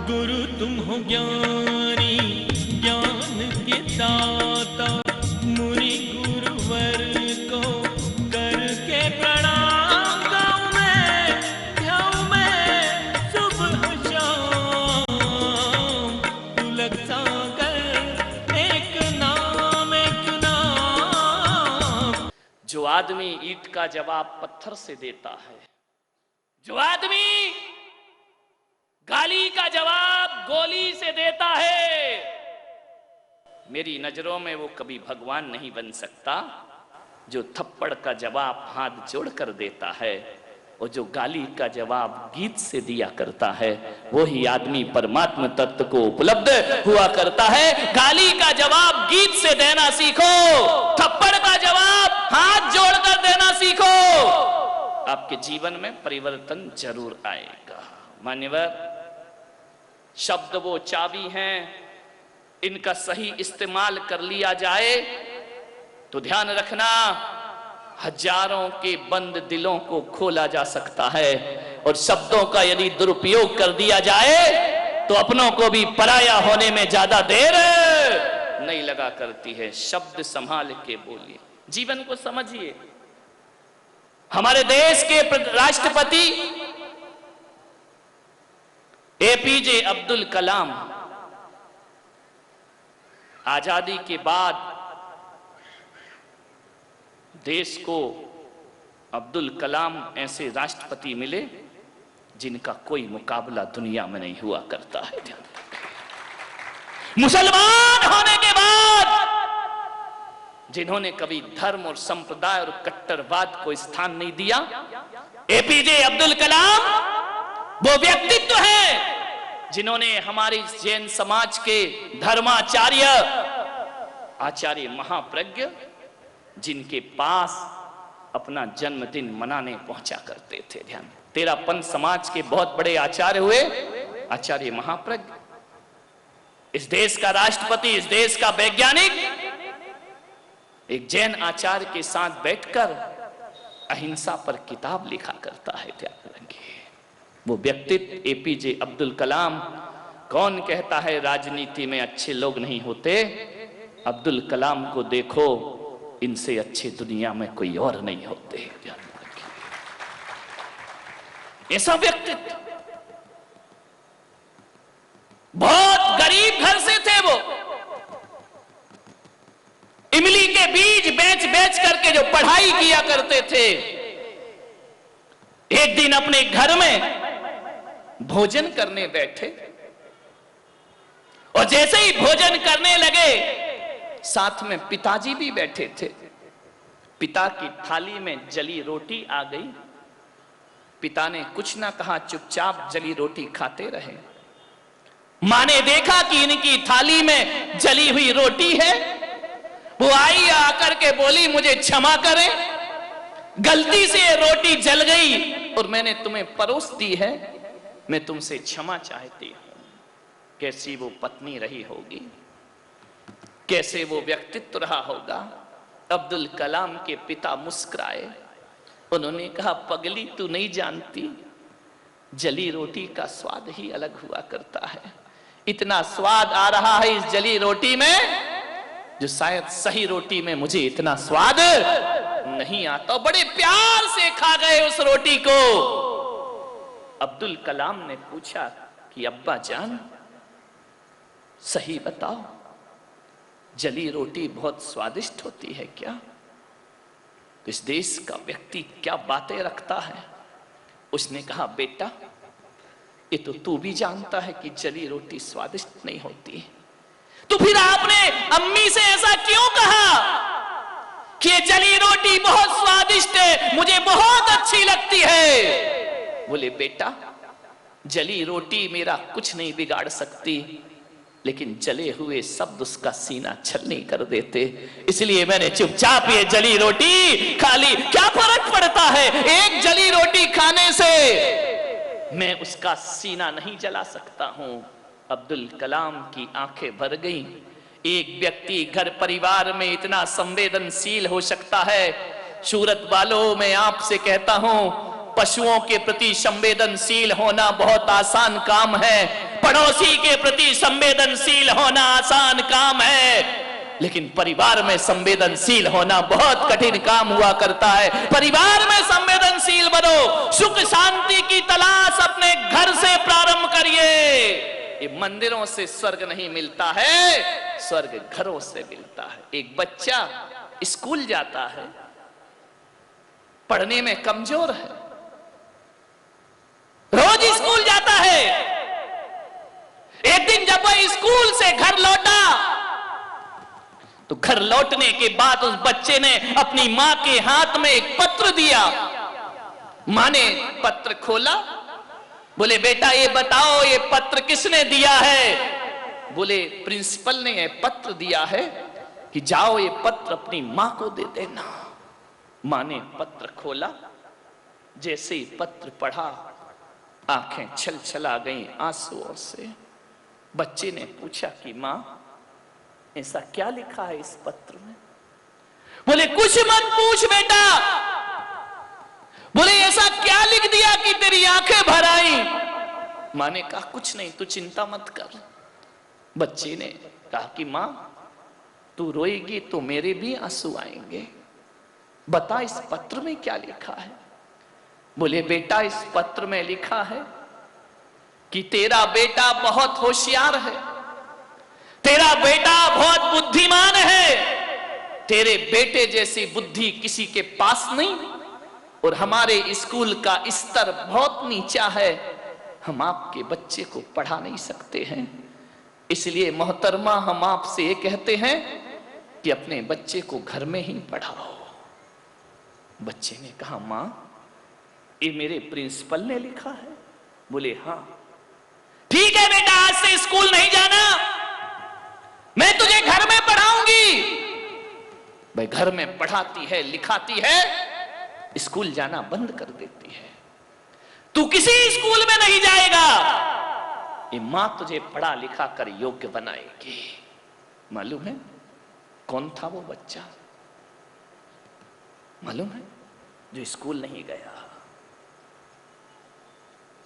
गुरु तुम हो ज्ञानी ज्ञान के दाता, मुनि गुरुवर को करके प्रणाम। गाऊं मैं ध्याऊं मैं सुबह शाम, पुलक सागर एक नाम एक नाम। जो आदमी ईंट का जवाब पत्थर से देता है, जो आदमी गाली का जवाब गोली से देता है, मेरी नजरों में वो कभी भगवान नहीं बन सकता। जो थप्पड़ का जवाब हाथ जोड़कर देता है और जो गाली का जवाब गीत से दिया करता है, वही आदमी परमात्मा तत्व को उपलब्ध हुआ करता है। गाली का जवाब गीत से देना सीखो, थप्पड़ का जवाब हाथ जोड़कर देना सीखो, आपके जीवन में परिवर्तन जरूर आएगा। मान्यवर, शब्द वो चाबी हैं, इनका सही इस्तेमाल कर लिया जाए तो ध्यान रखना, हजारों के बंद दिलों को खोला जा सकता है। और शब्दों का यदि दुरुपयोग कर दिया जाए तो अपनों को भी पराया होने में ज्यादा देर नहीं लगा करती है। शब्द संभाल के बोलिए, जीवन को समझिए। हमारे देश के राष्ट्रपति एपीजे अब्दुल कलाम आजादी के बाद देश को अब्दुल कलाम ऐसे राष्ट्रपति मिले जिनका कोई मुकाबला दुनिया में नहीं हुआ करता है। मुसलमान होने के बाद जिन्होंने कभी धर्म और संप्रदाय और कट्टरवाद को स्थान नहीं दिया, एपीजे अब्दुल कलाम वो व्यक्तित्व है जिन्होंने हमारी जैन समाज के धर्माचार्य आचार्य महाप्रज्ञ, जिनके पास अपना जन्मदिन मनाने पहुंचा करते थे। ध्यान, तेरापन समाज के बहुत बड़े आचार्य हुए आचार्य महाप्रज्ञ। इस देश का राष्ट्रपति, इस देश का वैज्ञानिक एक जैन आचार्य के साथ बैठकर अहिंसा पर किताब लिखा करता है। ध्यान रखिए, वो व्यक्तित्व एपीजे अब्दुल कलाम। कौन कहता है राजनीति में अच्छे लोग नहीं होते? अब्दुल कलाम को देखो, इनसे अच्छे दुनिया में कोई और नहीं होते। ध्यान रखिए, ऐसा व्यक्तित्व, बहुत गरीब घर से थे वो, इमली के बीज बेच बेच करके जो पढ़ाई किया करते थे, एक दिन अपने घर में भोजन करने बैठे और जैसे ही भोजन करने लगे, साथ में पिताजी भी बैठे थे। पिता की थाली में जली रोटी आ गई। पिता ने कुछ ना कहा, चुपचाप जली रोटी खाते रहे। मां ने देखा कि इनकी थाली में जली हुई रोटी है। वो आई, आकर के बोली, मुझे क्षमा करें, गलती से रोटी जल गई और मैंने तुम्हें परोस दी है, मैं तुमसे क्षमा चाहती हूं। कैसी वो पत्नी रही होगी, कैसे वो व्यक्तित्व रहा होगा। अब्दुल कलाम के पिता मुस्कुराए, उन्होंने कहा, पगली तू नहीं जानती, जली रोटी का स्वाद ही अलग हुआ करता है। इतना स्वाद आ रहा है इस जली रोटी में जो शायद सही रोटी में मुझे इतना स्वाद नहीं आता। बड़े प्यार से खा गए उस रोटी को। अब्दुल कलाम ने पूछा कि अब्बा जान, सही बताओ, जली रोटी बहुत स्वादिष्ट होती है क्या? इस देश का व्यक्ति क्या बातें रखता है। उसने कहा, बेटा, ये तो तू भी जानता है कि जली रोटी स्वादिष्ट नहीं होती, तो फिर आपने अम्मी से ऐसा क्यों कहा कि जली रोटी बहुत स्वादिष्ट है, मुझे बहुत अच्छी लगती है? बोले, बेटा, जली रोटी मेरा कुछ नहीं बिगाड़ सकती, लेकिन जले हुए शब्द उसका सीना छलनी कर देते, इसलिए मैंने चुपचाप ये जली रोटी खा ली। क्या फर्क पड़ता है, एक जली रोटी खाने से मैं उसका सीना नहीं जला सकता हूं। अब्दुल कलाम की आंखें भर गईं। एक व्यक्ति घर परिवार में इतना संवेदनशील हो सकता है। सूरत वालों, मैं आपसे कहता हूं, पशुओं के प्रति संवेदनशील होना बहुत आसान काम है। पड़ोसी के प्रति संवेदनशील होना आसान काम है, लेकिन परिवार में संवेदनशील होना बहुत कठिन काम हुआ करता है। परिवार में संवेदनशील बनो, सुख शांति की तलाश अपने घर से प्रारंभ करिए। ये मंदिरों से स्वर्ग नहीं मिलता है, स्वर्ग घरों से मिलता है। एक बच्चा स्कूल जाता है, पढ़ने में कमजोर है, रोज स्कूल जाता है। एक दिन जब वह स्कूल से घर लौटा तो घर लौटने के बाद उस बच्चे ने अपनी मां के हाथ में एक पत्र दिया। मां ने पत्र खोला, बोले बेटा ये बताओ ये पत्र किसने दिया है? बोले प्रिंसिपल ने ये पत्र दिया है कि जाओ ये पत्र अपनी मां को दे देना। मां ने पत्र खोला, जैसे ही पत्र पढ़ा आंखें छलछला गईं आंसुओं से। बच्चे ने पूछा कि मां ऐसा क्या लिखा है इस पत्र में? बोले कुछ मत पूछ बेटा। बोले ऐसा क्या लिख दिया कि तेरी आंखें भर आई? मां ने कहा कुछ नहीं, तू चिंता मत कर। बच्चे ने कहा कि मां तू रोएगी तो मेरे भी आंसू आएंगे, बता इस पत्र में क्या लिखा है? बोले बेटा इस पत्र में लिखा है कि तेरा बेटा बहुत होशियार है, तेरा बेटा बहुत बुद्धिमान है, तेरे बेटे जैसी बुद्धि किसी के पास नहीं, और हमारे स्कूल का स्तर बहुत नीचा है, हम आपके बच्चे को पढ़ा नहीं सकते हैं, इसलिए मोहतरमा हम आपसे ये कहते हैं कि अपने बच्चे को घर में ही पढ़ाओ। बच्चे ने कहा मां ये मेरे प्रिंसिपल ने लिखा है? बोले हां। ठीक है बेटा आज से स्कूल नहीं जाना, मैं तुझे घर में पढ़ाऊंगी। भाई घर में पढ़ाती है लिखाती है, स्कूल जाना बंद कर देती है। तू किसी स्कूल में नहीं जाएगा, ये मां तुझे पढ़ा लिखा कर योग्य बनाएगी। मालूम है कौन था वो बच्चा? मालूम है जो स्कूल नहीं गया।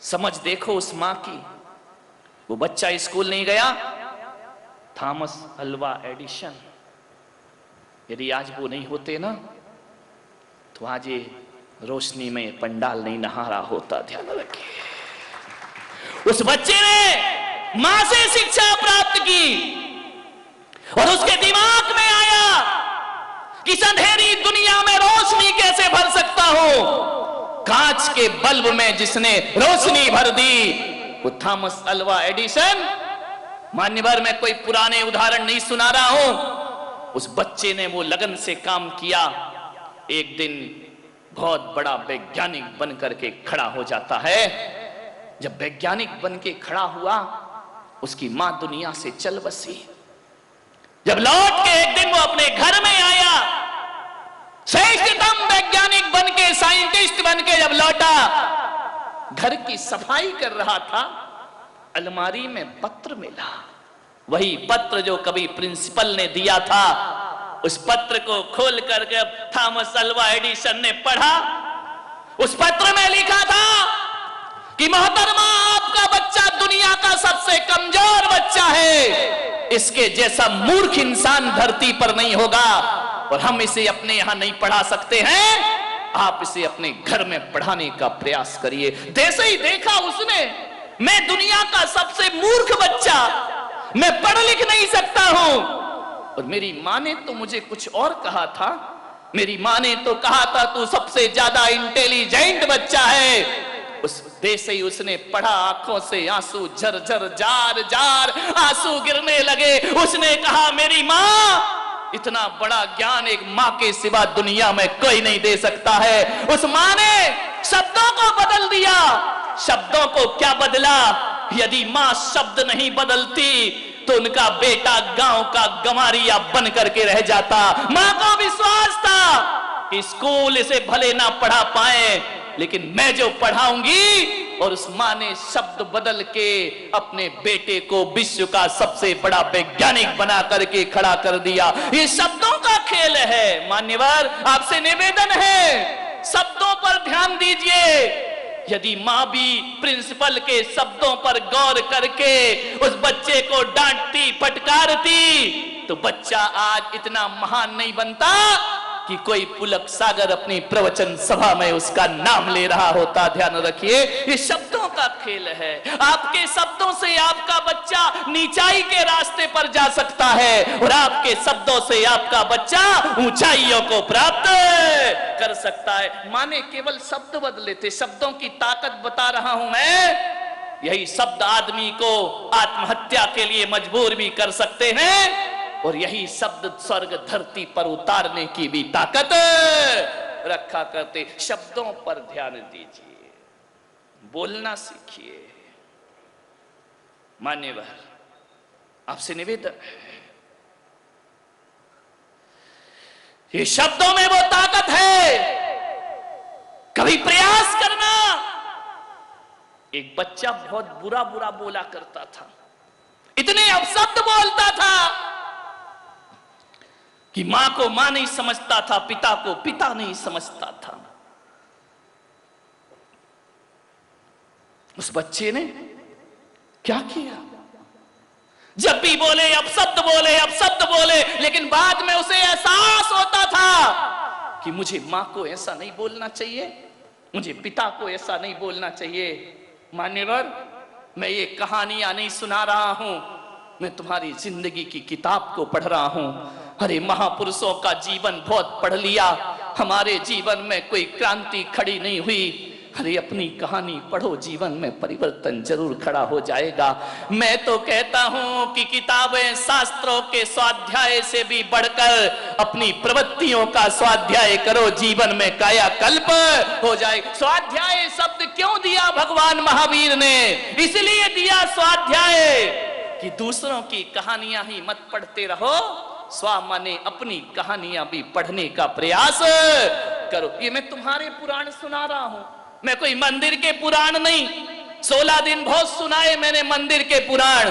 समझ देखो उस मां की। वो बच्चा स्कूल नहीं गया, थॉमस अल्वा एडिसन। यदि आज वो नहीं होते ना तो आज ये रोशनी में पंडाल नहीं नहारा होता। ध्यान रखिए। उस बच्चे ने मां से शिक्षा प्राप्त की और उसके दिमाग में आया कि अंधेरी दुनिया में रोशनी कैसे भर सकता हूं। कांच के बल्ब में जिसने रोशनी भर दी वो थॉमस अल्वा एडिसन। मान्यवर मैं कोई पुराने उदाहरण नहीं सुना रहा हूं। उस बच्चे ने वो लगन से काम किया, एक दिन बहुत बड़ा वैज्ञानिक बन करके खड़ा हो जाता है। जब वैज्ञानिक बन के खड़ा हुआ उसकी मां दुनिया से चल बसी। जब लौट के एक दिन वो अपने घर में आया, श्रेष्ठतम वैज्ञानिक बन के साइंटिस्ट बन के जब लौटा, घर की सफाई कर रहा था, अलमारी में पत्र मिला। वही पत्र जो कभी प्रिंसिपल ने दिया था। उस पत्र को खोल करके थॉमस अल्वा एडिसन ने पढ़ा। उस पत्र में लिखा था कि मोहतरमा आपका बच्चा दुनिया का सबसे कमजोर बच्चा है, इसके जैसा मूर्ख इंसान धरती पर नहीं होगा और हम इसे अपने यहां नहीं पढ़ा सकते हैं, आप इसे अपने घर में पढ़ाने का प्रयास करिए। जैसे ही देखा उसने, मैं दुनिया का सबसे मूर्ख बच्चा, मैं पढ़ लिख नहीं सकता हूं। और मेरी मां ने तो मुझे कुछ और कहा था। मेरी मां ने तो कहा था तू सबसे ज्यादा इंटेलिजेंट बच्चा है। उस जैसे ही उसने पढ़ा, आंखों से आंसू झरझर जार जार आंसू गिरने लगे। उसने कहा मेरी मां, इतना बड़ा ज्ञान एक मां के सिवा दुनिया में कोई नहीं दे सकता है। उस मां ने शब्दों को बदल दिया। शब्दों को क्या बदला? यदि मां शब्द नहीं बदलती तो उनका बेटा गांव का गंवारिया बन करके रह जाता। मां को विश्वास था कि स्कूल इसे भले ना पढ़ा पाए, लेकिन मैं जो पढ़ाऊंगी। और उस मां ने शब्द बदल के अपने बेटे को विश्व का सबसे बड़ा वैज्ञानिक बना करके खड़ा कर दिया। ये शब्दों का खेल है। मान्यवर आपसे निवेदन है, शब्दों पर ध्यान दीजिए। यदि माँ भी प्रिंसिपल के शब्दों पर गौर करके उस बच्चे को डांटती फटकारती तो बच्चा आज इतना महान नहीं बनता कि कोई पुलक सागर अपनी प्रवचन सभा में उसका नाम ले रहा होता। ध्यान रखिए, ये शब्दों का खेल है। आपके शब्दों से आपका बच्चा नीचाई के रास्ते पर जा सकता है और आपके शब्दों से आपका बच्चा ऊंचाइयों को प्राप्त कर सकता है। माने केवल शब्द बदले थे, शब्दों की ताकत बता रहा हूं मैं। यही शब्द आदमी को आत्महत्या के लिए मजबूर भी कर सकते हैं और यही शब्द स्वर्ग धरती पर उतारने की भी ताकत रखा करते। शब्दों पर ध्यान दीजिए, बोलना सीखिए। मान्यवर, आपसे निवेदन है, ये शब्दों में वो ताकत है। कभी प्रयास करना। एक बच्चा बहुत बुरा बुरा बोला करता था, इतने अपशब्द बोलता था कि मां को मां नहीं समझता था, पिता को पिता नहीं समझता था। उस बच्चे ने क्या किया? जब भी बोले अपशब्द बोले, अपशब्द बोले, लेकिन बाद में उसे एहसास होता था कि मुझे मां को ऐसा नहीं बोलना चाहिए, मुझे पिता को ऐसा नहीं बोलना चाहिए। मान्यवर, मैं ये कहानियां नहीं सुना रहा हूं, मैं तुम्हारी जिंदगी की किताब को पढ़ रहा हूं। अरे महापुरुषों का जीवन बहुत पढ़ लिया, हमारे जीवन में कोई क्रांति खड़ी नहीं हुई। अरे अपनी कहानी पढ़ो, जीवन में परिवर्तन जरूर खड़ा हो जाएगा। मैं तो कहता हूं कि किताबें शास्त्रों के स्वाध्याय से भी बढ़कर अपनी प्रवृत्तियों का स्वाध्याय करो, जीवन में कायाकल्प हो जाए। स्वाध्याय शब्द क्यों दिया भगवान महावीर ने? इसलिए दिया स्वाध्याय कि दूसरों की कहानियां ही मत पढ़ते रहो, स्वा माने अपनी कहानियां भी पढ़ने का प्रयास करो। ये मैं तुम्हारे पुराण सुना रहा हूं, मैं कोई मंदिर के पुराण नहीं। 16 दिन बहुत सुनाए मैंने मंदिर के पुराण।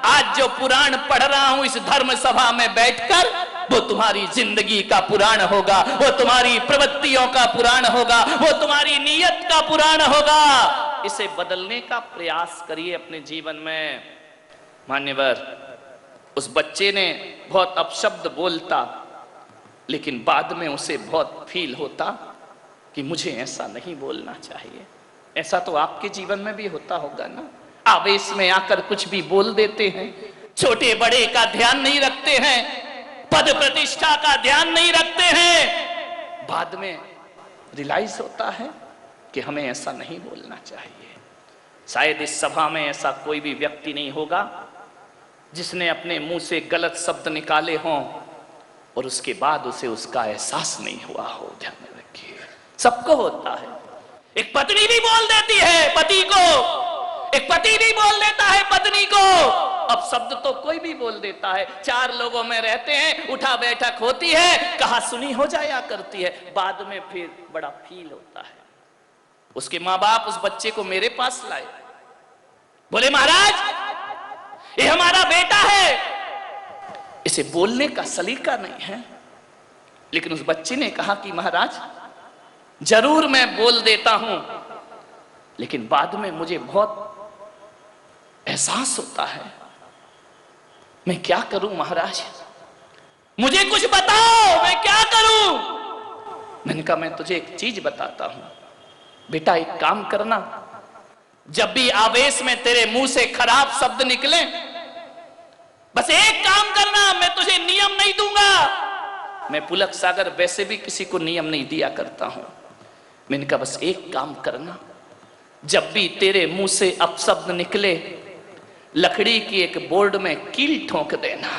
आज जो पुराण पढ़ रहा हूं इस धर्म सभा में बैठकर, वो तुम्हारी जिंदगी का पुराण होगा, वो तुम्हारी प्रवृत्तियों का पुराण होगा, वो तुम्हारी नीयत का पुराण होगा। इसे बदलने का प्रयास करिए अपने जीवन में। मान्यवर, उस बच्चे ने बहुत अपशब्द बोलता, लेकिन बाद में उसे बहुत फील होता कि मुझे ऐसा नहीं बोलना चाहिए। ऐसा तो आपके जीवन में भी होता होगा ना? आवेश में आकर कुछ भी बोल देते हैं, छोटे बड़े का ध्यान नहीं रखते हैं, पद प्रतिष्ठा का ध्यान नहीं रखते हैं। बाद में रियलाइज होता है कि हमें ऐसा नहीं बोलना चाहिए। शायद इस सभा में ऐसा कोई भी व्यक्ति नहीं होगा जिसने अपने मुंह से गलत शब्द निकाले हों और उसके बाद उसे उसका एहसास नहीं हुआ हो। ध्यान में रखिए, सबको होता है। एक पत्नी भी बोल देती है पति को, एक पति भी बोल देता है पत्नी को। अब शब्द तो कोई भी बोल देता है। 4 लोगों में रहते हैं, उठा बैठक होती है, कहा सुनी हो जाया करती है, बाद में फिर बड़ा फील होता है। उसके माँ बाप उस बच्चे को मेरे पास लाए, बोले महाराज ये हमारा बेटा है, इसे बोलने का सलीका नहीं है। लेकिन उस बच्चे ने कहा कि महाराज जरूर मैं बोल देता हूं, लेकिन बाद में मुझे बहुत एहसास होता है, मैं क्या करूं महाराज, मुझे कुछ बताओ, मैं क्या करूं? मैंने कहा मैं तुझे एक चीज बताता हूं बेटा, एक काम करना, जब भी आवेश में तेरे मुंह से खराब शब्द निकले, बस एक काम करना, मैं तुझे नियम नहीं दूंगा। मैं पुलक सागर वैसे भी किसी को नियम नहीं दिया करता हूं। मैंने कहा बस एक काम करना, जब भी तेरे मुंह से अपशब्द निकले, लकड़ी की एक बोर्ड में कील ठोक देना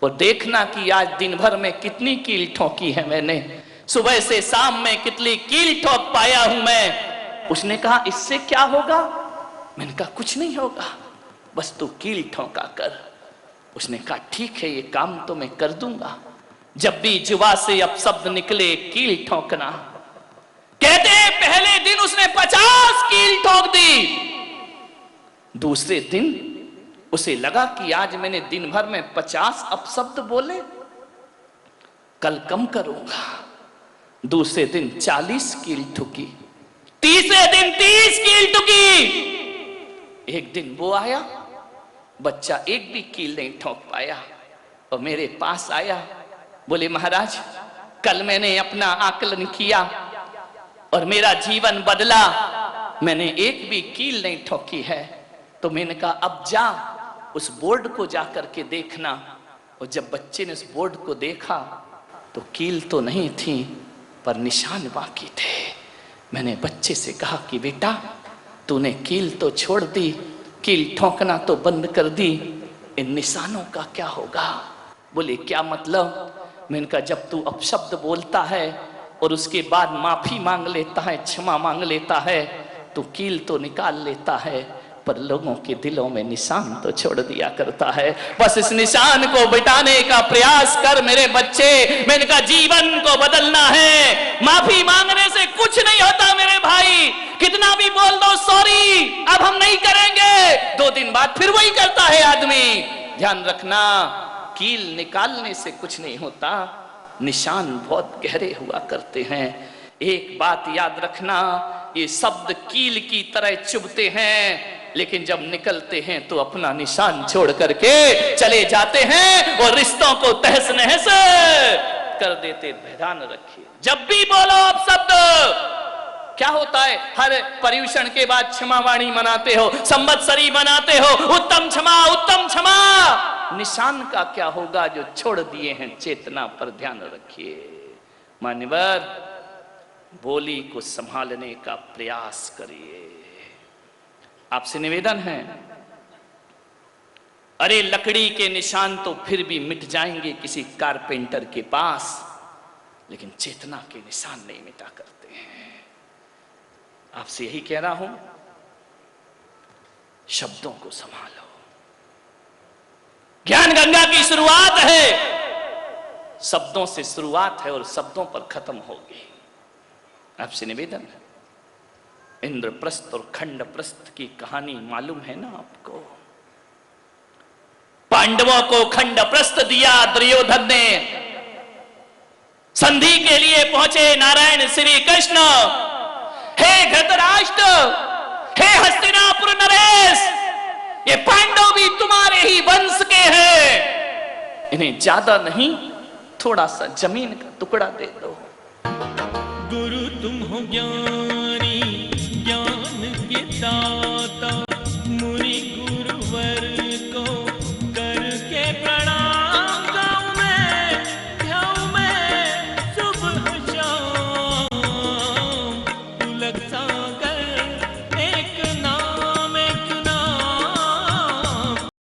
और देखना कि आज दिन भर में कितनी कील ठोकी है मैंने, सुबह से शाम में कितनी कील ठोक पाया हूं मैं। उसने कहा इससे क्या होगा? मैंने कहा कुछ नहीं होगा, बस तू कील ठोका कर। उसने कहा ठीक है, ये काम तो मैं कर दूंगा। जब भी जुबा से अपशब्द निकले कील ठोकना। कहते हैं पहले दिन उसने 50 कील ठोक दी। दूसरे दिन उसे लगा कि आज मैंने दिन भर में 50 अपशब्द बोले, कल कम करूंगा। दूसरे दिन 40 कील ठुकी, तीसरे दिन 30 कील ठुकी। एक दिन वो आया, बच्चा एक भी कील नहीं ठोक पाया और मेरे पास आया, बोले महाराज कल मैंने अपना आकलन किया और मेरा जीवन बदला, मैंने एक भी कील नहीं ठोकी है। तो मैंने कहा अब जा उस बोर्ड को जा करके देखना। और जब बच्चे ने उस बोर्ड को देखा तो कील तो नहीं थी पर निशान बाकी थे। मैंने बच्चे से कहा कि बेटा तूने कील तो छोड़ दी, कील ठोकना तो बंद कर दी, इन निशानों का क्या होगा? बोले क्या मतलब? मैंने कहा जब तू अपशब्द बोलता है और उसके बाद माफी मांग लेता है, क्षमा मांग लेता है, तो कील तो निकाल लेता है पर लोगों के दिलों में निशान तो छोड़ दिया करता है। बस इस निशान को मिटाने का प्रयास कर मेरे बच्चे। मैंने कहा जीवन को बदलना है, माफी मांगने से कुछ नहीं होता मेरे भाई। कितना भी बोल दो सॉरी अब हम नहीं करेंगे, 2 दिन बाद फिर वही करता है आदमी। ध्यान रखना कील निकालने से कुछ नहीं होता, निशान बहुत गहरे हुआ करते हैं। एक बात याद रखना, ये शब्द कील की तरह चुभते हैं लेकिन जब निकलते हैं तो अपना निशान छोड़ करके चले जाते हैं और रिश्तों को तहस नहस कर देते। ध्यान रखिए जब भी बोलो आप शब्द, क्या होता है हर पर्यूषण के बाद क्षमावाणी मनाते हो, संवत्सरी मनाते हो, उत्तम क्षमा उत्तम क्षमा। निशान का क्या होगा जो छोड़ दिए हैं चेतना पर ध्यान रखिए। मान्यवर बोली को संभालने का प्रयास करिए। आपसे निवेदन है, अरे लकड़ी के निशान तो फिर भी मिट जाएंगे किसी कारपेंटर के पास, लेकिन चेतना के निशान नहीं मिटा करते हैं। आपसे यही कह रहा हूं, शब्दों को संभालो। ज्ञान गंगा की शुरुआत है, शब्दों से शुरुआत है और शब्दों पर खत्म होगी। आपसे निवेदन है, इंद्रप्रस्थ और खंडप्रस्थ की कहानी मालूम है ना आपको? पांडवों को खंडप्रस्थ दिया दुर्योधन ने, संधि के लिए पहुंचे नारायण श्री कृष्ण। हे धृतराष्ट्र, हे हस्तिनापुर नरेश, ये पांडव भी तुम्हारे ही वंश के हैं, इन्हें ज्यादा नहीं थोड़ा सा जमीन का टुकड़ा दे दो। गुरु तुम हो ज्ञानी, ज्ञान के दाता।